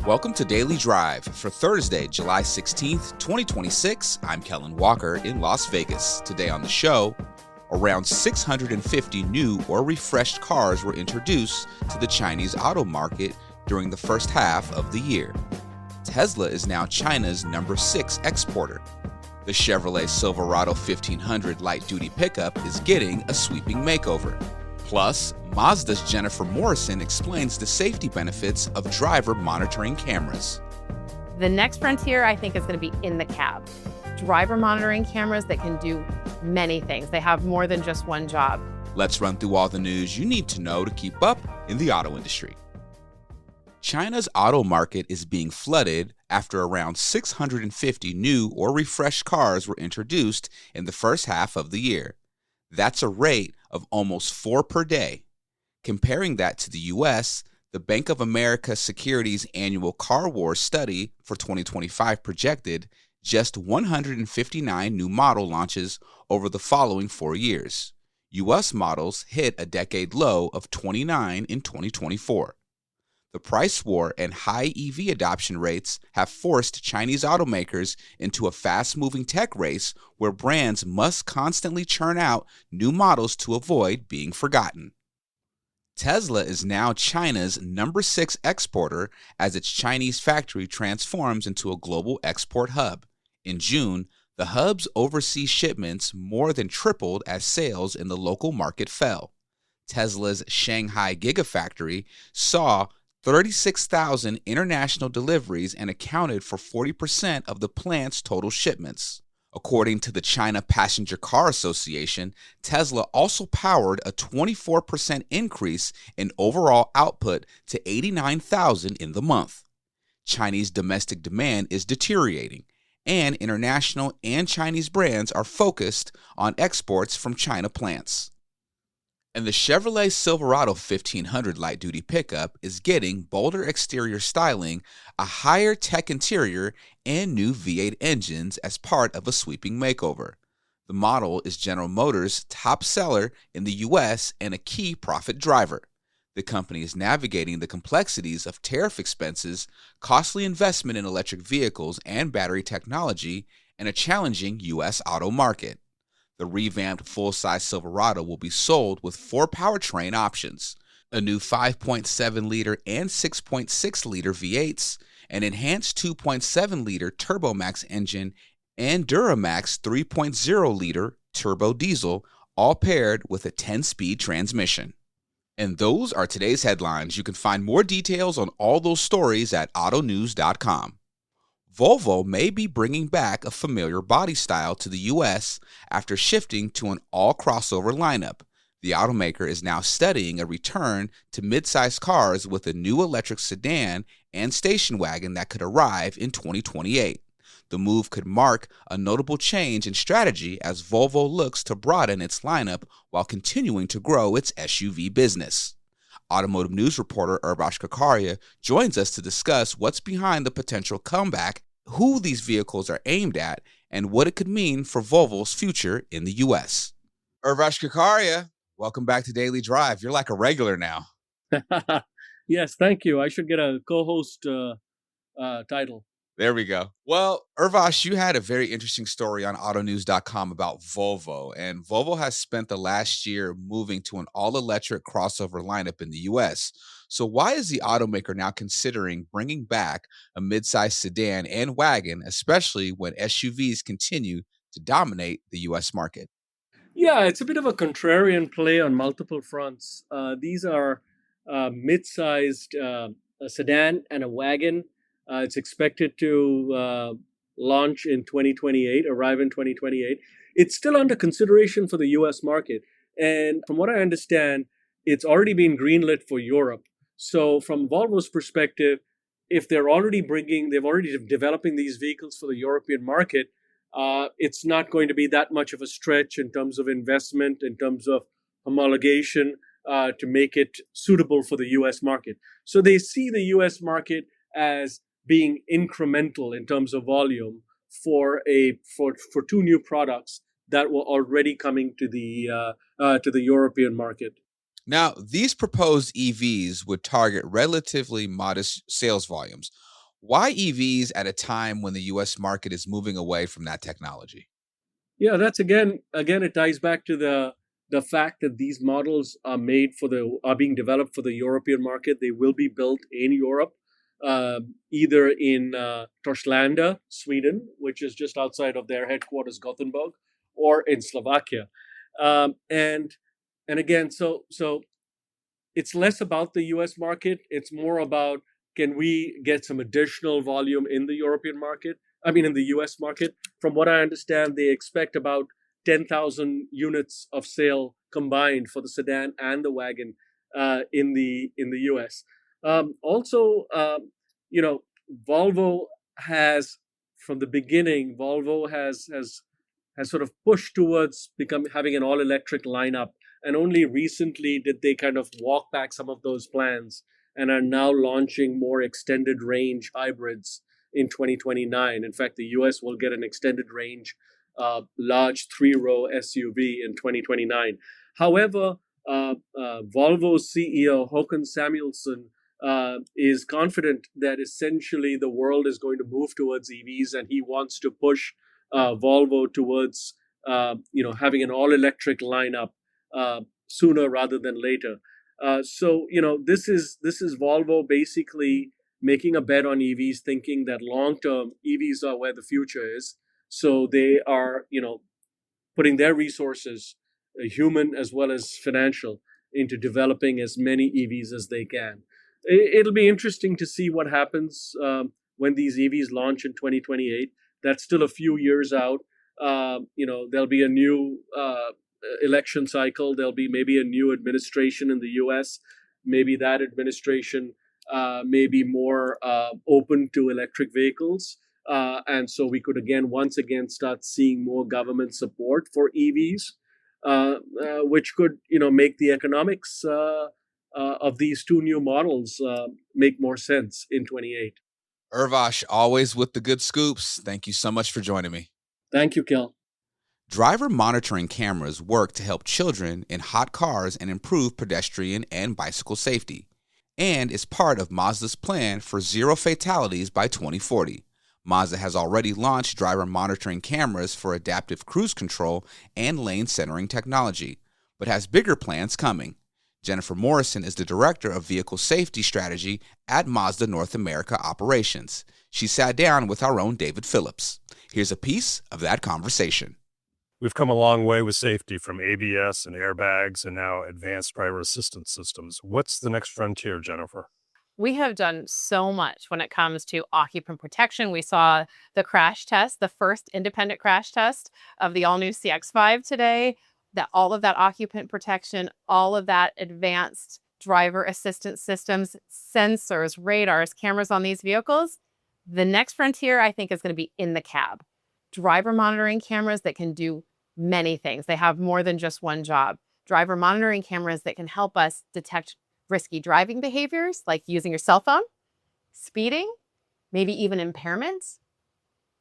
Welcome to Daily Drive for Thursday, July 16th, 2026. I'm Kellen Walker in Las Vegas. Today on the show, around 650 new or refreshed cars were introduced to the Chinese auto market during the first half of the year. Tesla is now China's number 6 exporter. The Chevrolet Silverado 1500 light-duty pickup is getting a sweeping makeover. Plus, Mazda's Jennifer Morrison explains the safety benefits of driver monitoring cameras. The next frontier, I think, is going to be in the cab. Driver monitoring cameras that can do many things. They have more than just one job. Let's run through all the news you need to know to keep up in the auto industry. China's auto market is being flooded after around 650 new or refreshed cars were introduced in the first half of the year. That's a rate of almost 4 per day. Comparing that to the U.S., the Bank of America Securities Annual Car Wars study for 2025 projected just 159 new model launches over the following 4 years. U.S. models hit a decade low of 29 in 2024. The price war and high EV adoption rates have forced Chinese automakers into a fast-moving tech race where brands must constantly churn out new models to avoid being forgotten. Tesla is now China's number 6 exporter as its Chinese factory transforms into a global export hub. In June, the hub's overseas shipments more than tripled as sales in the local market fell. Tesla's Shanghai Gigafactory saw 36,000 international deliveries and accounted for 40% of the plant's total shipments. According to the China Passenger Car Association, Tesla also powered a 24% increase in overall output to 89,000 in the month. Chinese domestic demand is deteriorating, and international and Chinese brands are focused on exports from China plants. And the Chevrolet Silverado 1500 light-duty pickup is getting bolder exterior styling, a higher tech interior, and new V8 engines as part of a sweeping makeover. The model is General Motors' top seller in the U.S. and a key profit driver. The company is navigating the complexities of tariff expenses, costly investment in electric vehicles and battery technology, and a challenging U.S. auto market. The revamped full-size Silverado will be sold with 4 powertrain options: a new 5.7-liter and 6.6-liter V8s, an enhanced 2.7-liter TurboMax engine, and Duramax 3.0-liter turbo diesel, all paired with a 10-speed transmission. And those are today's headlines. You can find more details on all those stories at autonews.com. Volvo may be bringing back a familiar body style to the U.S. after shifting to an all-crossover lineup. The automaker is now studying a return to mid-size cars with a new electric sedan and station wagon that could arrive in 2028. The move could mark a notable change in strategy as Volvo looks to broaden its lineup while continuing to grow its SUV business. Automotive news reporter Urvash Kakaria joins us to discuss what's behind the potential comeback, who these vehicles are aimed at, and what it could mean for Volvo's future in the U.S. Urvash Kakaria, welcome back to Daily Drive. You're like a regular now. Yes, thank you. I should get a co-host title. There we go. Well, Urvash, you had a very interesting story on autonews.com about Volvo, and Volvo has spent the last year moving to an all-electric crossover lineup in the U.S. So why is the automaker now considering bringing back a mid-size sedan and wagon, especially when SUVs continue to dominate the U.S. market? Yeah, it's a bit of a contrarian play on multiple fronts. These are mid-sized a sedan and a wagon. It's expected to launch in 2028, arrive in 2028. It's still under consideration for the US market. And from what I understand, it's already been greenlit for Europe. So from Volvo's perspective, if they've already developing these vehicles for the European market, it's not going to be that much of a stretch in terms of investment, in terms of homologation, to make it suitable for the US market. So they see the US market as being incremental in terms of volume for 2 new products that were already coming to the European market. Now, these proposed EVs would target relatively modest sales volumes. Why EVs at a time when the US market is moving away from that technology? Yeah, that's again it ties back to the fact that these models are being developed for the European market. They will be built in Europe, either in Torslanda, Sweden, which is just outside of their headquarters, Gothenburg, or in Slovakia. And again, so it's less about the US market. It's more about, can we get some additional volume in the European market? I mean, in the US market. From what I understand, they expect about 10,000 units of sale combined for the sedan and the wagon in the US. Also, you know, Volvo has, from the beginning, Volvo has sort of pushed towards having an all electric lineup, and only recently did they kind of walk back some of those plans and are now launching more extended range hybrids in 2029. In fact, the US will get an extended range large 3-row SUV in 2029. However, Volvo's CEO Håkan Samuelsson is confident that essentially the world is going to move towards EVs, and he wants to push Volvo towards having an all electric lineup sooner rather than later. So this is Volvo basically making a bet on EVs, thinking that long term EVs are where the future is. So they are putting their resources, human as well as financial, into developing as many EVs as they can. It'll be interesting to see what happens when these EVs launch in 2028. That's still a few years out. There'll be a new election cycle. There'll be maybe a new administration in the US. Maybe that administration may be more open to electric vehicles. And so we could once again start seeing more government support for EVs, which could make the economics of these two new models make more sense in 28. Urvash, always with the good scoops. Thank you so much for joining me. Thank you, Kel. Driver monitoring cameras work to help children in hot cars and improve pedestrian and bicycle safety, and is part of Mazda's plan for zero fatalities by 2040. Mazda has already launched driver monitoring cameras for adaptive cruise control and lane centering technology, but has bigger plans coming. Jennifer Morrison is the Director of Vehicle Safety Strategy at Mazda North America Operations. She sat down with our own David Phillips. Here's a piece of that conversation. We've come a long way with safety, from ABS and airbags and now advanced driver assistance systems. What's the next frontier, Jennifer? We have done so much when it comes to occupant protection. We saw the crash test, the first independent crash test of the all-new CX-5 today. That all of that occupant protection, all of that advanced driver assistance systems, sensors, radars, cameras on these vehicles. The next frontier, I think, is going to be in the cab. Driver monitoring cameras that can do many things. They have more than just one job. Driver monitoring cameras that can help us detect risky driving behaviors, like using your cell phone, speeding, maybe even impairments.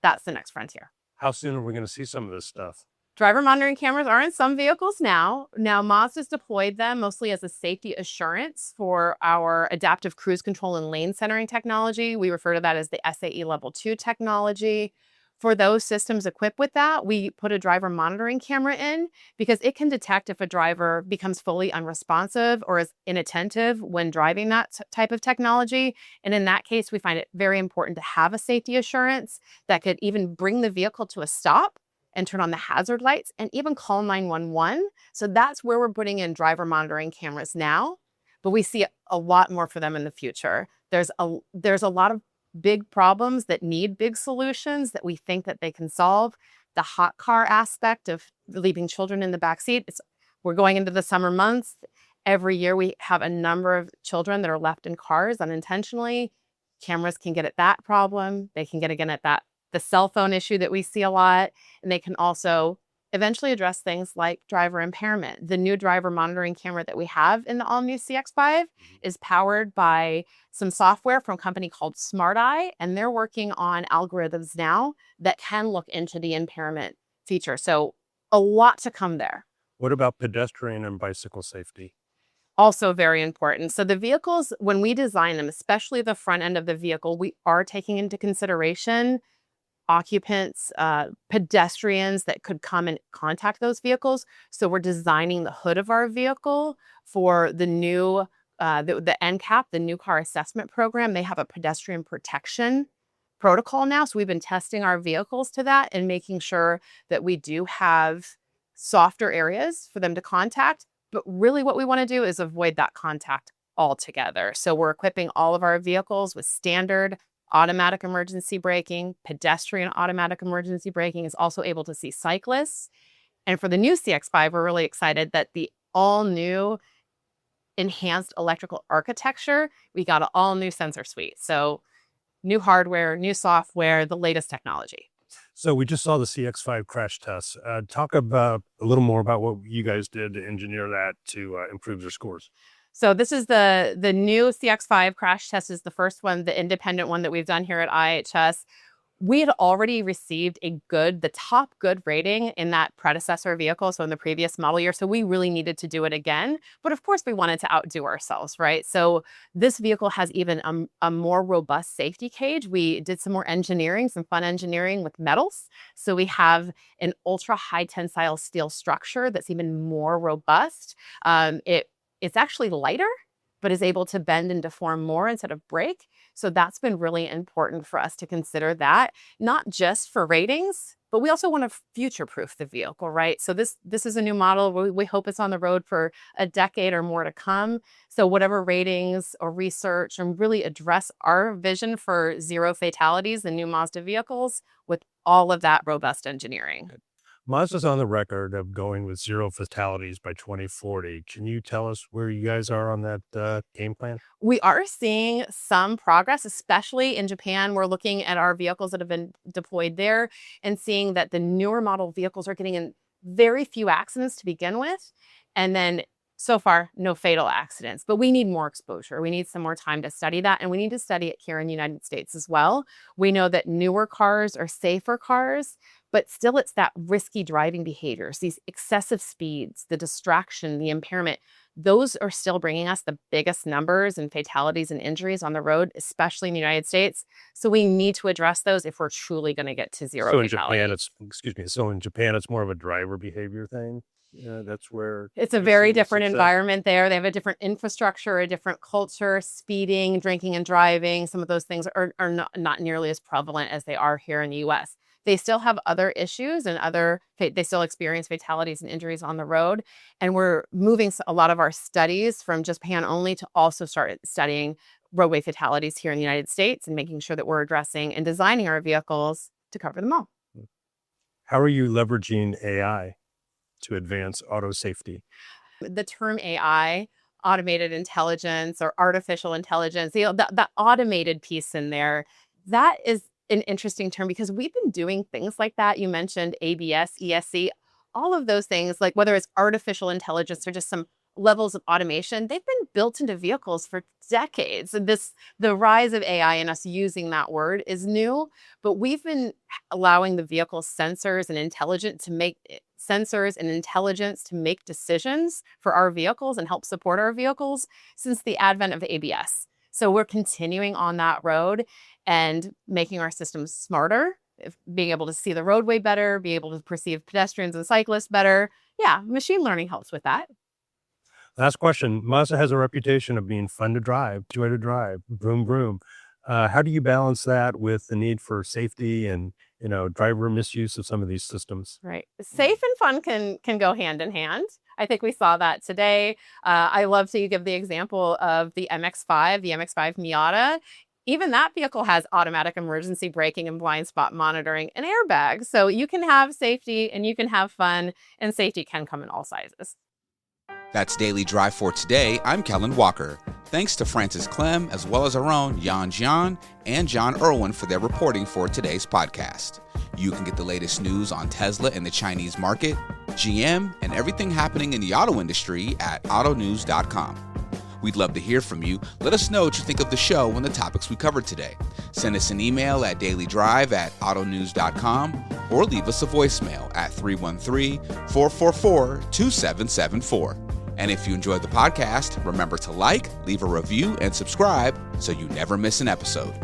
That's the next frontier. How soon are we going to see some of this stuff? Driver monitoring cameras are in some vehicles now. Now, Mazda's deployed them mostly as a safety assurance for our adaptive cruise control and lane centering technology. We refer to that as the SAE Level 2 technology. For those systems equipped with that, we put a driver monitoring camera in because it can detect if a driver becomes fully unresponsive or is inattentive when driving that type of technology. And in that case, we find it very important to have a safety assurance that could even bring the vehicle to a stop and turn on the hazard lights and even call 911. So that's where we're putting in driver monitoring cameras now, but we see a lot more for them in the future. There's a lot of big problems that need big solutions that we think that they can solve. The hot car aspect of leaving children in the backseat. We're going into the summer months. Every year we have a number of children that are left in cars unintentionally. Cameras can get at that problem. They can get again at the cell phone issue that we see a lot. And they can also eventually address things like driver impairment. The new driver monitoring camera that we have in the all-new CX-5 is powered by some software from a company called Smart Eye, and they're working on algorithms now that can look into the impairment feature. So a lot to come there. What about pedestrian and bicycle safety? Also very important. So the vehicles, when we design them, especially the front end of the vehicle, we are taking into consideration occupants, pedestrians that could come and contact those vehicles. So we're designing the hood of our vehicle for the new, the NCAP, the new car assessment program. They have a pedestrian protection protocol now. So we've been testing our vehicles to that and making sure that we do have softer areas for them to contact. But really what we want to do is avoid that contact altogether. So we're equipping all of our vehicles with standard automatic emergency braking. Pedestrian automatic emergency braking is also able to see cyclists. And for the new CX-5, we're really excited that the all-new enhanced electrical architecture, we got an all-new sensor suite. So new hardware, new software, the latest technology. So we just saw the CX-5 crash test. Talk about a little more about what you guys did to engineer that to improve your scores. So this is the new CX-5 crash test is the first one, the independent one that we've done here at IHS. We had already received the top good rating in that predecessor vehicle, so in the previous model year. So we really needed to do it again. But of course, we wanted to outdo ourselves, right? So this vehicle has even a more robust safety cage. We did some more engineering, some fun engineering with metals. So we have an ultra high tensile steel structure that's even more robust. It's actually lighter, but is able to bend and deform more instead of break. So that's been really important for us to consider that, not just for ratings, but we also want to future-proof the vehicle, right? So this is a new model. We hope it's on the road for a decade or more to come. So whatever ratings or research and really address our vision for zero fatalities in new Mazda vehicles with all of that robust engineering. Mazda's on the record of going with zero fatalities by 2040. Can you tell us where you guys are on that game plan? We are seeing some progress, especially in Japan. We're looking at our vehicles that have been deployed there and seeing that the newer model vehicles are getting in very few accidents to begin with. And then so far, no fatal accidents, but we need more exposure. We need some more time to study that. And we need to study it here in the United States as well. We know that newer cars are safer cars, but still it's that risky driving behaviors, these excessive speeds, the distraction, the impairment. Those are still bringing us the biggest numbers and fatalities and injuries on the road, especially in the United States. So we need to address those if we're truly going to get to zero fatalities. So in Japan, it's more of a driver behavior thing. That's where it's a very different environment there. They have a different infrastructure, a different culture, speeding, drinking and driving. Some of those things are not nearly as prevalent as they are here in the US. They still have other issues and they still experience fatalities and injuries on the road. And we're moving a lot of our studies from Japan only to also start studying roadway fatalities here in the United States and making sure that we're addressing and designing our vehicles to cover them all. How are you leveraging AI to advance auto safety? The term AI, automated intelligence or artificial intelligence, that automated piece in there, that is an interesting term because we've been doing things like that. You mentioned ABS, ESC, all of those things, like whether it's artificial intelligence or just some levels of automation, they've been built into vehicles for decades. And the rise of AI and us using that word is new, but we've been allowing the vehicle sensors and intelligence to make decisions for our vehicles and help support our vehicles since the advent of ABS. So we're continuing on that road and making our systems smarter, being able to see the roadway better, be able to perceive pedestrians and cyclists better. Yeah, machine learning helps with that. Last question. Mazda has a reputation of being fun to drive, joy to drive, vroom, vroom. How do you balance that with the need for safety and, driver misuse of some of these systems? Right. Safe and fun can go hand in hand. I think we saw that today. I love to give the example of the MX-5, the MX-5 Miata. Even that vehicle has automatic emergency braking and blind spot monitoring and airbags. So you can have safety and you can have fun, and safety can come in all sizes. That's Daily Drive for today. I'm Kellen Walker. Thanks to Francis Clem, as well as our own Yan Jian and John Irwin for their reporting for today's podcast. You can get the latest news on Tesla and the Chinese market, GM, and everything happening in the auto industry at autonews.com. We'd love to hear from you. Let us know what you think of the show and the topics we covered today. Send us an email at dailydrive@autonews.com or leave us a voicemail at 313-444-2774. And if you enjoyed the podcast, remember to like, leave a review, and subscribe so you never miss an episode.